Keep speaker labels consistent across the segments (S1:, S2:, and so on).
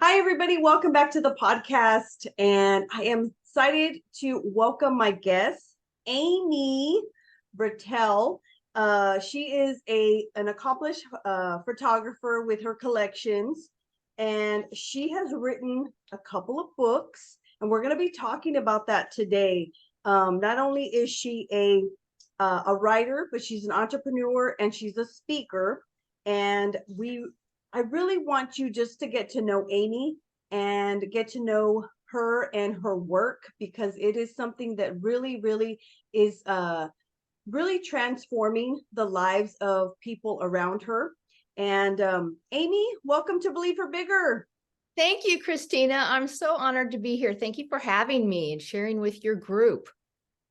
S1: Hi, everybody. Welcome back to the podcast. And I am excited to welcome my guest, Amy Bretall. She is an accomplished photographer with her collections, and she has written a couple of books, and we're going to be talking about that today. Not only is she a writer, but she's an entrepreneur and she's a speaker. And I really want you just to get to know Amy and get to know her and her work, because it is something that really is really transforming the lives of people around her. And Amy, welcome to Believe Her Bigger.
S2: Thank you, Christina. I'm so honored to be here. Thank you for having me and sharing with your group.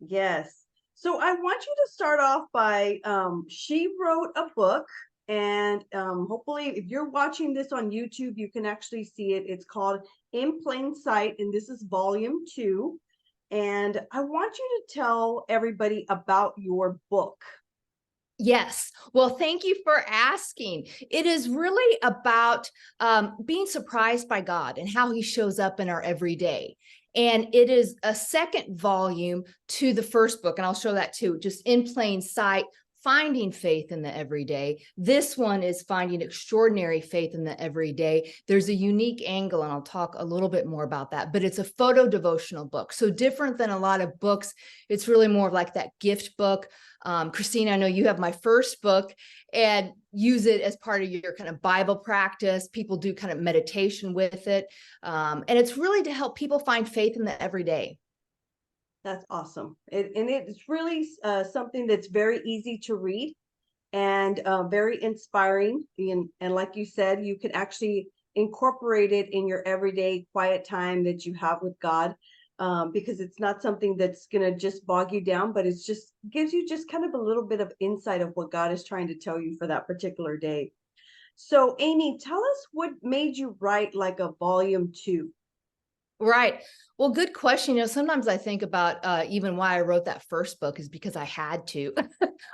S1: Yes. So I want you to start off by, she wrote a book, and hopefully if you're watching this on YouTube, you can actually see it. It's called In Plain Sight, and this is volume 2. And I want you to tell everybody about your book.
S2: Yes. Well, thank you for asking. It is really about being surprised by God and how he shows up in our everyday. And it is a second volume to the first book. And I'll show that too, just In Plain Sight, finding faith in the everyday. This one is finding extraordinary faith in the everyday. There's a unique angle, and I'll talk a little bit more about that, but it's a photo devotional book. So different than a lot of books, it's really more of like that gift book. Christina, I know you have my first book and use it as part of your kind of Bible practice. People do kind of meditation with it. And it's really to help people find faith in the everyday.
S1: That's awesome. And it's really something that's very easy to read and very inspiring. And like you said, you can actually incorporate it in your everyday quiet time that you have with God, because it's not something that's going to just bog you down, but it's just gives you just kind of a little bit of insight of what God is trying to tell you for that particular day. So, Amy, tell us what made you write like a volume 2.
S2: Right. Well, good question. Sometimes I think about even why I wrote that first book is because I had to.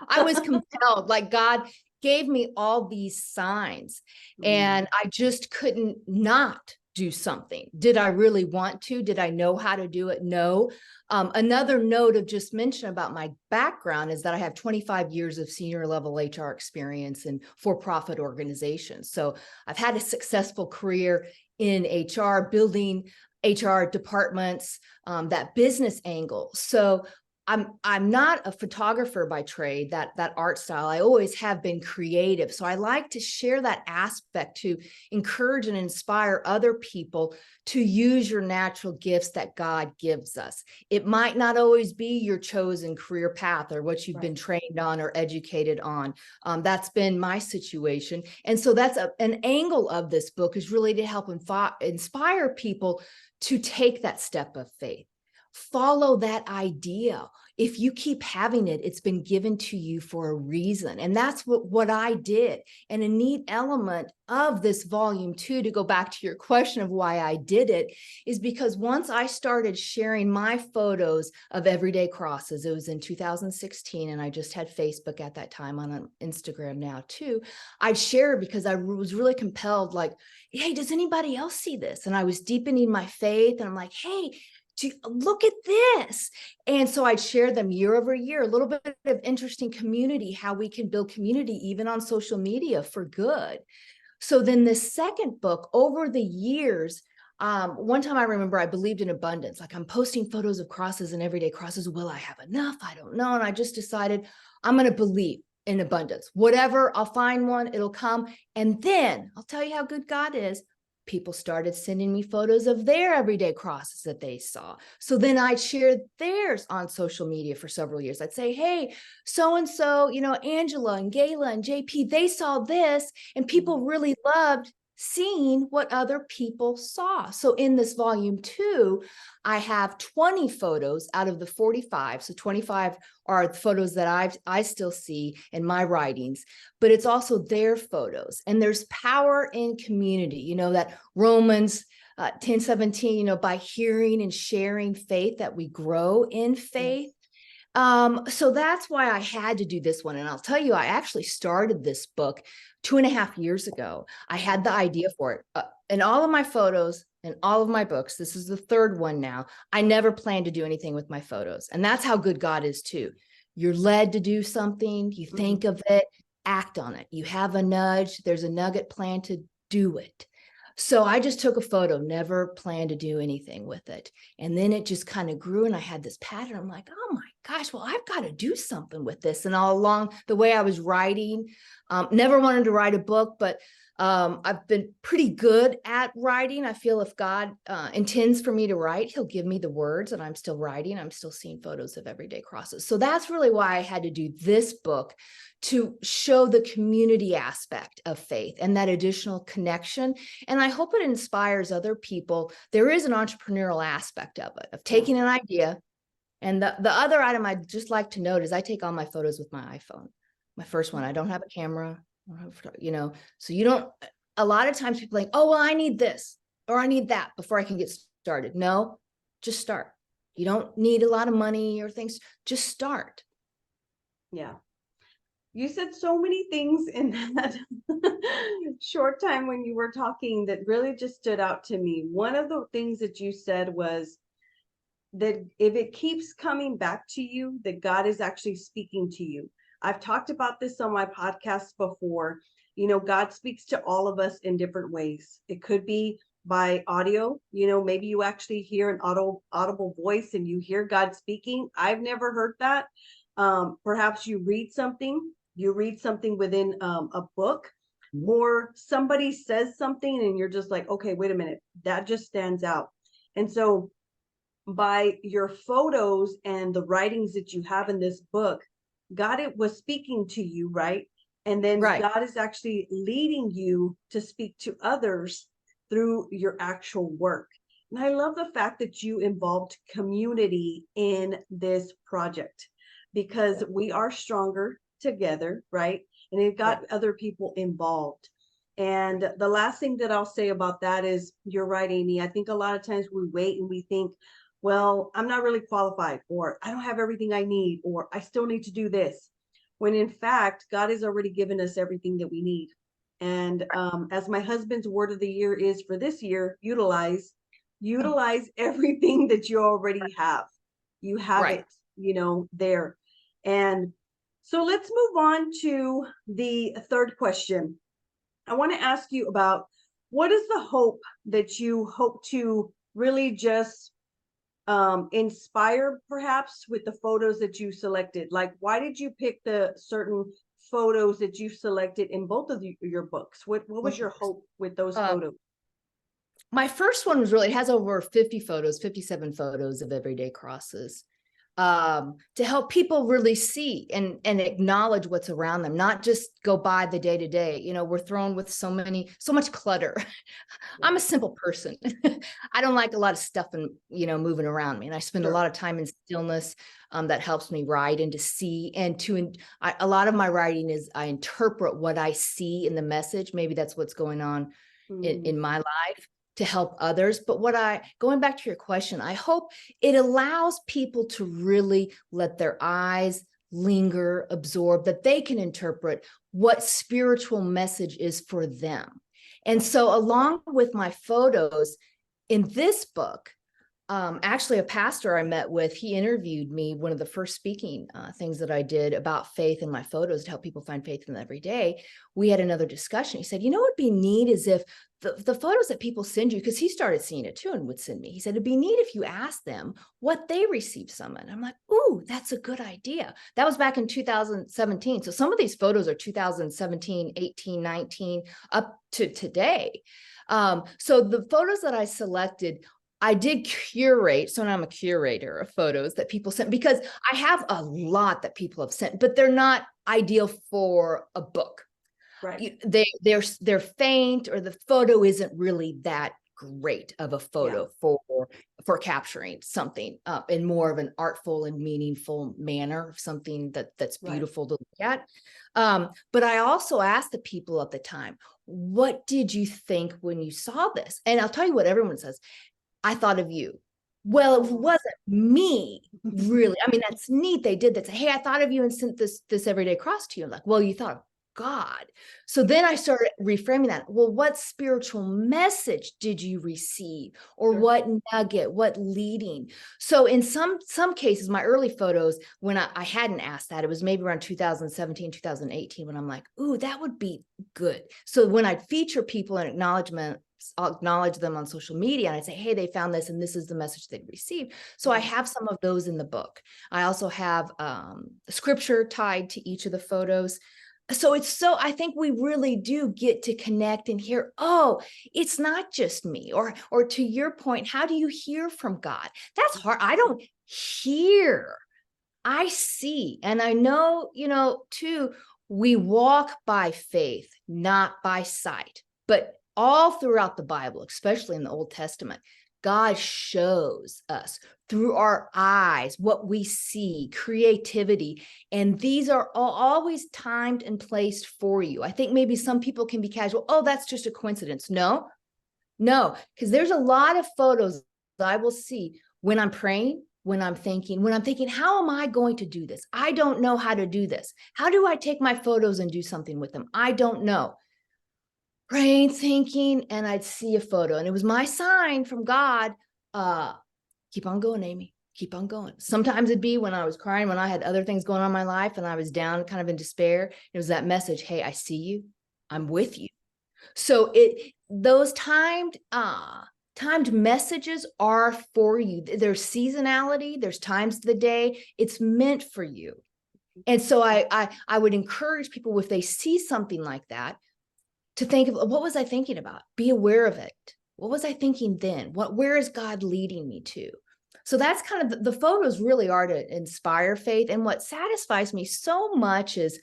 S2: I was compelled, like God gave me all these signs and I just couldn't not do something. Did I really want to? Did I know how to do it? No. Another note of just mention about my background is that I have 25 years of senior level HR experience in for-profit organizations. So I've had a successful career in HR, building HR departments, that business angle. So I'm not a photographer by trade, that art style. I always have been creative. So I like to share that aspect to encourage and inspire other people to use your natural gifts that God gives us. It might not always be your chosen career path or what you've been trained on or educated on. That's been my situation. And so that's an angle of this book, is really to help inspire people to take that step of faith. Follow that idea. If you keep having it, it's been given to you for a reason. And that's what I did. And a neat element of this volume 2, to go back to your question of why I did it, is because once I started sharing my photos of everyday crosses, it was in 2016, and I just had Facebook at that time, on Instagram now too. I'd share because I was really compelled, like, hey, does anybody else see this? And I was deepening my faith, and I'm like, hey, look at this. And so I'd share them year over year, a little bit of interesting community, how we can build community even on social media for good. So then the second book, over the years, one time I remember I believed in abundance. Like, I'm posting photos of crosses and everyday crosses. Will I have enough? I don't know. And I just decided I'm going to believe in abundance. Whatever, I'll find one, it'll come. And then I'll tell you how good God is. People started sending me photos of their everyday crosses that they saw. So then I'd share theirs on social media for several years. I'd say, hey, so-and-so, Angela and Gayla and JP, they saw this, and people really loved seeing what other people saw. So in this volume 2, I have 20 photos out of the 45. So 25 are the photos that I still see in my writings, but it's also their photos. And there's power in community, that Romans 10:17, by hearing and sharing faith that we grow in faith. So that's why I had to do this one. And I'll tell you, I actually started this book 2.5 years ago. I had the idea for it. And all of my photos and all of my books, this is the third one now. I never planned to do anything with my photos. And that's how good God is too. You're led to do something, you think of it, act on it. You have a nudge, there's a nugget planted, do it. So I just took a photo, never planned to do anything with it. And then it just kind of grew and I had this pattern. I'm like, oh my gosh, well, I've got to do something with this. And all along the way I was writing, never wanted to write a book, but I've been pretty good at writing. I feel if God intends for me to write, he'll give me the words, and I'm still writing. I'm still seeing photos of everyday crosses. So that's really why I had to do this book, to show the community aspect of faith and that additional connection. And I hope it inspires other people. There is an entrepreneurial aspect of it, of taking an idea. And the other item I'd just like to note is I take all my photos with my iPhone. My first one, I don't have a camera, so you don't, a lot of times people are like, oh, well, I need this or I need that before I can get started. No, just start. You don't need a lot of money or things, just start.
S1: Yeah. You said so many things in that short time when you were talking that really just stood out to me. One of the things that you said was that if it keeps coming back to you, that God is actually speaking to you. I've talked about this on my podcast before. God speaks to all of us in different ways. It could be by audio, maybe you actually hear an audible voice and you hear God speaking. I've never heard that. Perhaps you read something within a book, or somebody says something and you're just like, okay, wait a minute, that just stands out. And so by your photos and the writings that you have in this book, God, it was speaking to you, right? And then God is actually leading you to speak to others through your actual work. And I love the fact that you involved community in this project, because we are stronger together, right? And it got other people involved. And the last thing that I'll say about that is, you're right, Amy. I think a lot of times we wait and we think, well, I'm not really qualified, or I don't have everything I need, or I still need to do this. When in fact, God has already given us everything that we need. And as my husband's word of the year is for this year, utilize everything that you already have. You have it, there. And so let's move on to the third question. I want to ask you about, what is the hope that you hope to really just inspire, perhaps, with the photos that you selected? Like, why did you pick the certain photos that you selected in both of your books? What was your hope with those photos?
S2: My first one was really, it has over 50 photos, 57 photos of everyday crosses, to help people really see and acknowledge what's around them, not just go by the day to day. We're thrown with so much clutter. I'm a simple person. I don't like a lot of stuff and, moving around me. And I spend a lot of time in stillness. That helps me write and to see, and a lot of my writing is I interpret what I see in the message. Maybe that's what's going on in my life, to help others. But going back to your question, I hope it allows people to really let their eyes linger, absorb, that they can interpret what spiritual message is for them. And so along with my photos in this book, actually a pastor I met with, he interviewed me, one of the first speaking things that I did about faith in my photos to help people find faith in every day. We had another discussion. He said, what would be neat is if the photos that people send you, because he started seeing it too and would send me, he said, it'd be neat if you asked them what they received from it. I'm like, ooh, that's a good idea. That was back in 2017. So some of these photos are 2017, 18, 19, up to today. So the photos that I selected, I did curate. So now I'm a curator of photos that people sent, because I have a lot that people have sent, but they're not ideal for a book.
S1: Right.
S2: They're faint, or the photo isn't really that great of a photo for capturing something in more of an artful and meaningful manner, something that's beautiful to look at. But I also asked the people at the time, what did you think when you saw this? And I'll tell you what everyone says. I thought of you. Well, it wasn't me, really. I mean, that's neat. They did that. Say, hey, I thought of you and sent this everyday cross to you. I'm like, well, you thought of God. So then I started reframing that. Well, what spiritual message did you receive? Or
S1: Sure.
S2: what nugget, what leading? So in some cases, my early photos, when I hadn't asked that, it was maybe around 2017, 2018, when I'm like, ooh, that would be good. So when I feature people in acknowledgement, I'll acknowledge them on social media and I say, hey, they found this and this is the message they received. So I have some of those in the book. I also have scripture tied to each of the photos. So I think we really do get to connect and hear, oh, it's not just me. Or to your point, how do you hear from God? That's hard. I don't hear, I see. And I know, too, we walk by faith, not by sight. But all throughout the Bible, especially in the Old Testament, God shows us through our eyes what we see, creativity. And these are always timed and placed for you. I think maybe some people can be casual. Oh, that's just a coincidence. No, because there's a lot of photos I will see when I'm praying, when I'm thinking, how am I going to do this? I don't know how to do this. How do I take my photos and do something with them? I don't know. Praying, thinking, and I'd see a photo. And it was my sign from God. Keep on going, Amy. Keep on going. Sometimes it'd be when I was crying, when I had other things going on in my life and I was down kind of in despair. It was that message, hey, I see you. I'm with you. So those timed messages are for you. There's seasonality, there's times of the day. It's meant for you. And so I would encourage people, if they see something like that, to think of, what was I thinking about? Be aware of it. What was I thinking then? Where is God leading me to? So that's kind of the photos really are to inspire faith. And what satisfies me so much is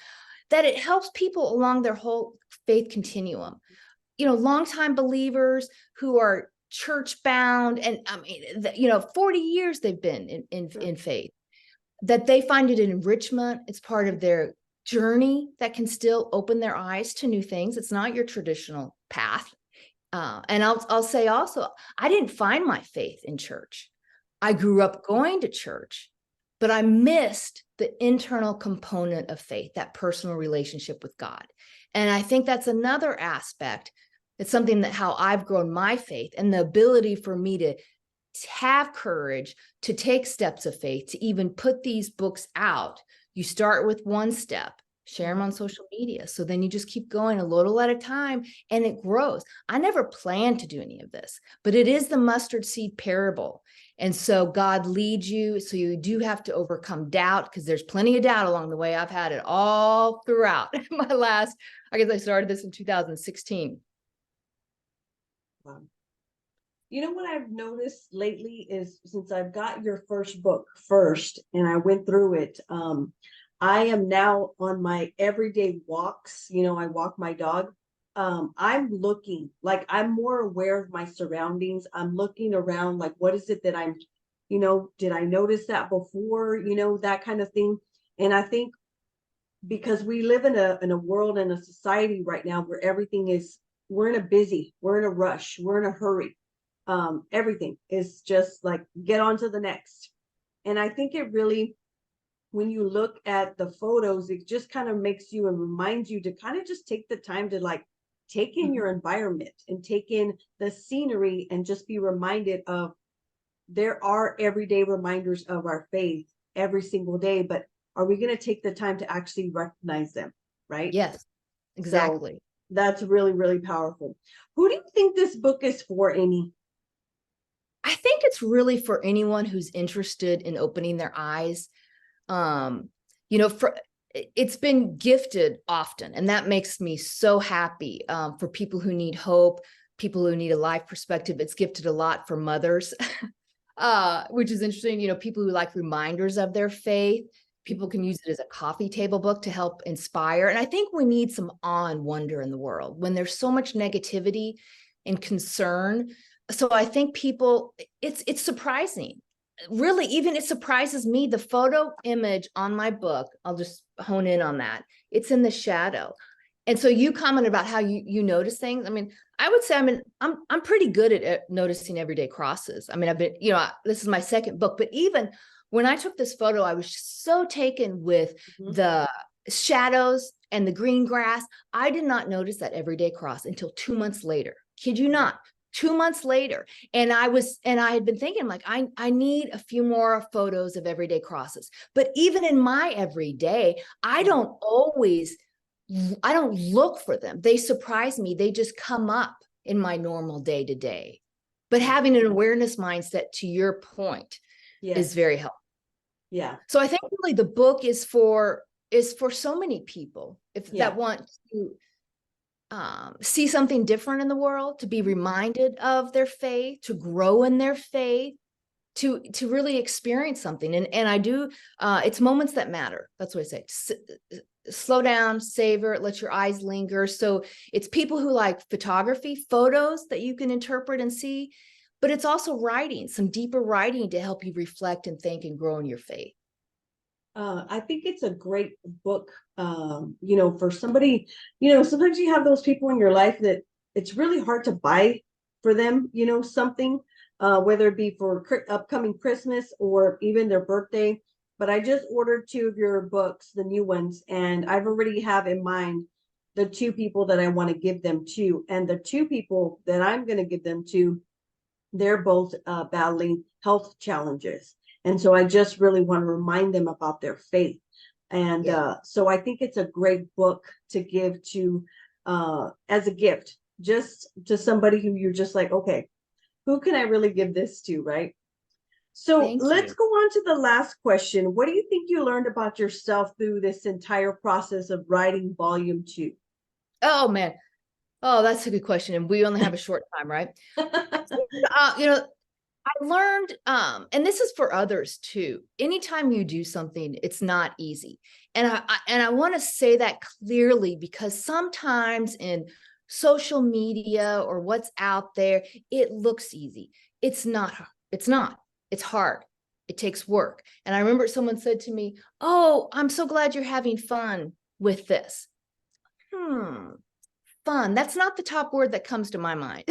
S2: that it helps people along their whole faith continuum. Longtime believers who are church bound, and I mean, 40 years they've been in faith, that they find it an enrichment. It's part of their journey that can still open their eyes to new things. It's not your traditional path. And I'll say also, I didn't find my faith in church. I grew up going to church, but I missed the internal component of faith, that personal relationship with God. And I think that's another aspect. It's something that how I've grown my faith, and the ability for me to have courage to take steps of faith, to even put these books out. You start with one step, share them on social media. So then you just keep going a little at a time and it grows. I never planned to do any of this, but it is the mustard seed parable. And so God leads you. So you do have to overcome doubt, because there's plenty of doubt along the way. I've had it all throughout I guess I started this in 2016.
S1: Wow. You know what I've noticed lately is, since I've got your first book first and I went through it, I am now on my everyday walks. I walk my dog. I'm looking, like, I'm more aware of my surroundings. I'm looking around, like, what is it that I'm, did I notice that before, that kind of thing. And I think because we live in a world and a society right now where we're in a rush, we're in a hurry. Everything is just like, get on to the next. And I think it really, when you look at the photos, it just kind of makes you and reminds you to kind of just take the time to, like, take in your environment and take in the scenery and just be reminded of, there are everyday reminders of our faith every single day, but are we going to take the time to actually recognize them? Right.
S2: Yes, exactly.
S1: So that's really, really powerful. Who do you think this book is for, Amy?
S2: I think it's really for anyone who's interested in opening their eyes. It's been gifted often, and that makes me so happy, for people who need hope, people who need a life perspective. It's gifted a lot for mothers, which is interesting. People who like reminders of their faith. People can use it as a coffee table book to help inspire. And I think we need some awe and wonder in the world when there's so much negativity and concern. So I think it's surprising. Really, even it surprises me. The photo image on my book, I'll just hone in on that. It's in the shadow. And so you commented about how you notice things. I mean, I would say, I'm pretty good at noticing everyday crosses. I mean, I've been, this is my second book, but even when I took this photo, I was so taken with the shadows and the green grass. I did not notice that everyday cross until 2 months later. Kid you not. 2 months later. And I had been thinking, like, I need a few more photos of everyday crosses. But even in my everyday, I don't look for them. They surprise me. They just come up in my normal day to day. But having an awareness mindset, to your point, is very helpful.
S1: Yeah.
S2: So I think really the book is for so many people that want to see something different in the world, to be reminded of their faith, to grow in their faith, to really experience something. And I do, it's moments that matter. That's what I say. Slow down, savor, let your eyes linger. So it's people who like photography, photos that you can interpret and see, but it's also writing, some deeper writing to help you reflect and think and grow in your faith.
S1: I think it's a great book, for somebody, sometimes you have those people in your life that it's really hard to buy for them, something, whether it be for upcoming Christmas or even their birthday. But I just ordered 2 of your books, the new ones, and I've already have in mind the 2 people that I want to give them to. And the 2 people that I'm going to give them to, they're both battling health challenges. And so I just really want to remind them about their faith. And so I think it's a great book to give to as a gift, just to somebody who you're just like, okay, who can I really give this to, right? So let's go on to the last question. What do you think you learned about yourself through this entire process of writing volume 2?
S2: Oh, man. Oh, that's a good question. And we only have a short time, right? I learned, and this is for others too. Anytime you do something, it's not easy. And I want to say that clearly, because sometimes in social media or what's out there, it looks easy. It's not. It's not. It's hard. It takes work. And I remember someone said to me, "Oh, I'm so glad you're having fun with this." Fun. That's not the top word that comes to my mind.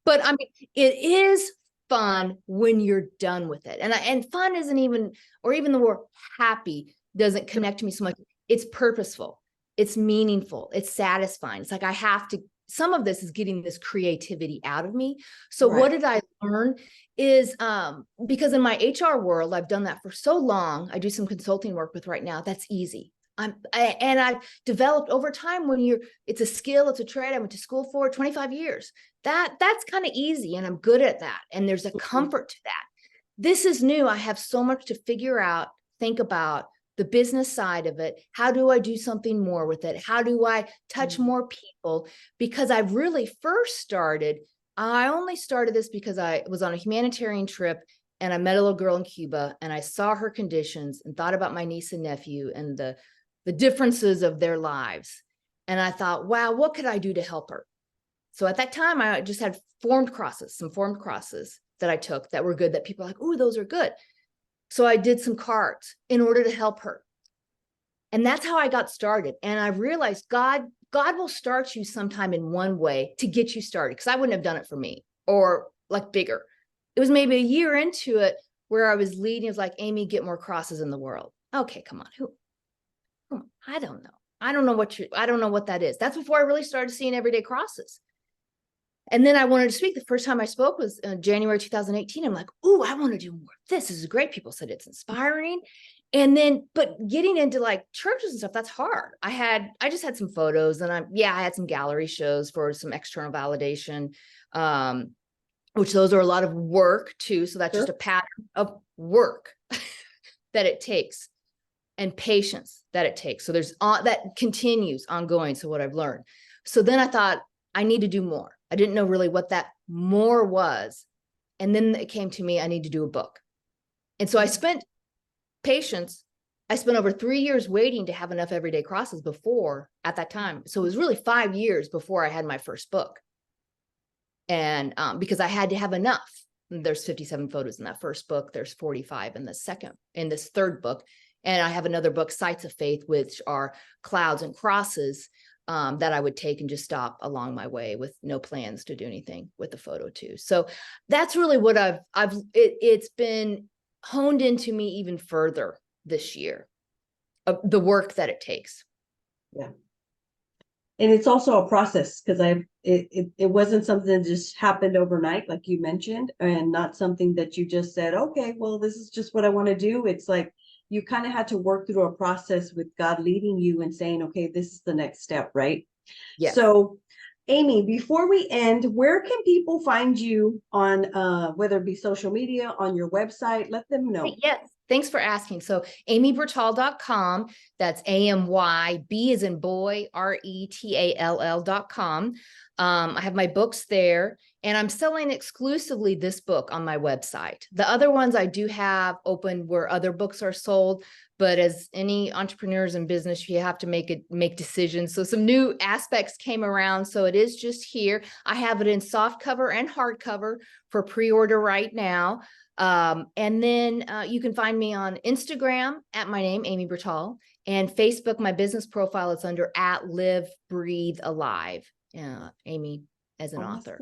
S2: But I mean, it is fun when you're done with it. And fun isn't even, or even the word happy doesn't connect to me so much. It's purposeful. It's meaningful. It's satisfying. It's like I have to, some of this is getting this creativity out of me. So what did I learn is, because in my HR world, I've done that for so long. I do some consulting work with right now. That's easy. And I've developed over time it's a skill, it's a trade. I went to school for 25 years. That's kind of easy. And I'm good at that. And there's a comfort to that. This is new. I have so much to figure out, think about the business side of it. How do I do something more with it? How do I touch more people? Because I really first started, I only started this because I was on a humanitarian trip and I met a little girl in Cuba and I saw her conditions and thought about my niece and nephew and the differences of their lives. And I thought, wow, what could I do to help her? So at that time, I just had some formed crosses that I took that were good, that people were like, oh, those are good. So I did some cards in order to help her. And that's how I got started. And I realized God will start you sometime in one way to get you started, because I wouldn't have done it for me, or like bigger. It was maybe a year into it where I was leading. It was like, Amy, get more crosses in the world. Okay, come on. I don't know. I don't know what that is. That's before I really started seeing everyday crosses. And then I wanted to speak. The first time I spoke was January 2018. I'm like, oh, I want to do more of this. This is great. People said it's inspiring. And then, but getting into like churches and stuff, that's hard. I just had some photos, and I had some gallery shows for some external validation, which those are a lot of work too. So that's just a pattern of work that it takes, and patience that it takes. So there's that continues ongoing. So what I've learned. So then I thought, I need to do more. I didn't know really what that more was. And then it came to me, I need to do a book. And so I spent patience. I spent over 3 years waiting to have enough everyday crosses before at that time. So it was really 5 years before I had my first book. And because I had to have enough. There's 57 photos in that first book. There's 45 in this third book. And I have another book, Sights of Faith, which are clouds and crosses. that I would take and just stop along my way with no plans to do anything with the photo too. So that's really what it's been honed into me even further this year, the work that it takes.
S1: Yeah. And it's also a process, because it wasn't something that just happened overnight, like you mentioned, and not something that you just said, okay, well, this is just what I want to do. It's like you kind of had to work through a process with God leading you and saying, okay, this is the next step, right?
S2: Yes.
S1: So, Amy, before we end, where can people find you on whether it be social media, on your website? Let them know.
S2: Yes. Thanks for asking. So amybretall.com, that's AMY, B as in boy, RETALL.com. I have my books there, and I'm selling exclusively this book on my website. The other ones I do have open where other books are sold, but as any entrepreneurs in business, you have to make decisions. So some new aspects came around. So it is just here. I have it in soft cover and hardcover for pre-order right now. And then you can find me on Instagram at my name, Amy Bretall, and Facebook. My business profile is under @Live Breathe Alive. Amy as an author.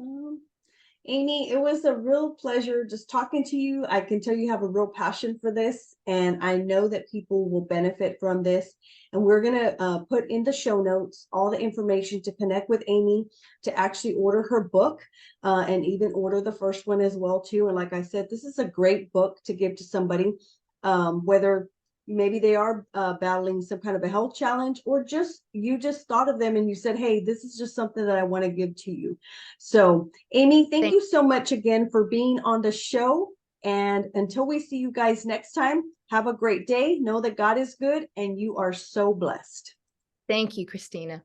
S1: Amy, it was a real pleasure just talking to you. I can tell you have a real passion for this, and I know that people will benefit from this. And we're going to put in the show notes all the information to connect with Amy, to actually order her book, and even order the first one as well too. And like I said, this is a great book to give to somebody, whether maybe they are battling some kind of a health challenge, or just you just thought of them and you said, hey, this is just something that I want to give to you. So Amy, thank you so much again for being on the show. And until we see you guys next time, have a great day. Know that God is good and you are so blessed.
S2: Thank you, Christina.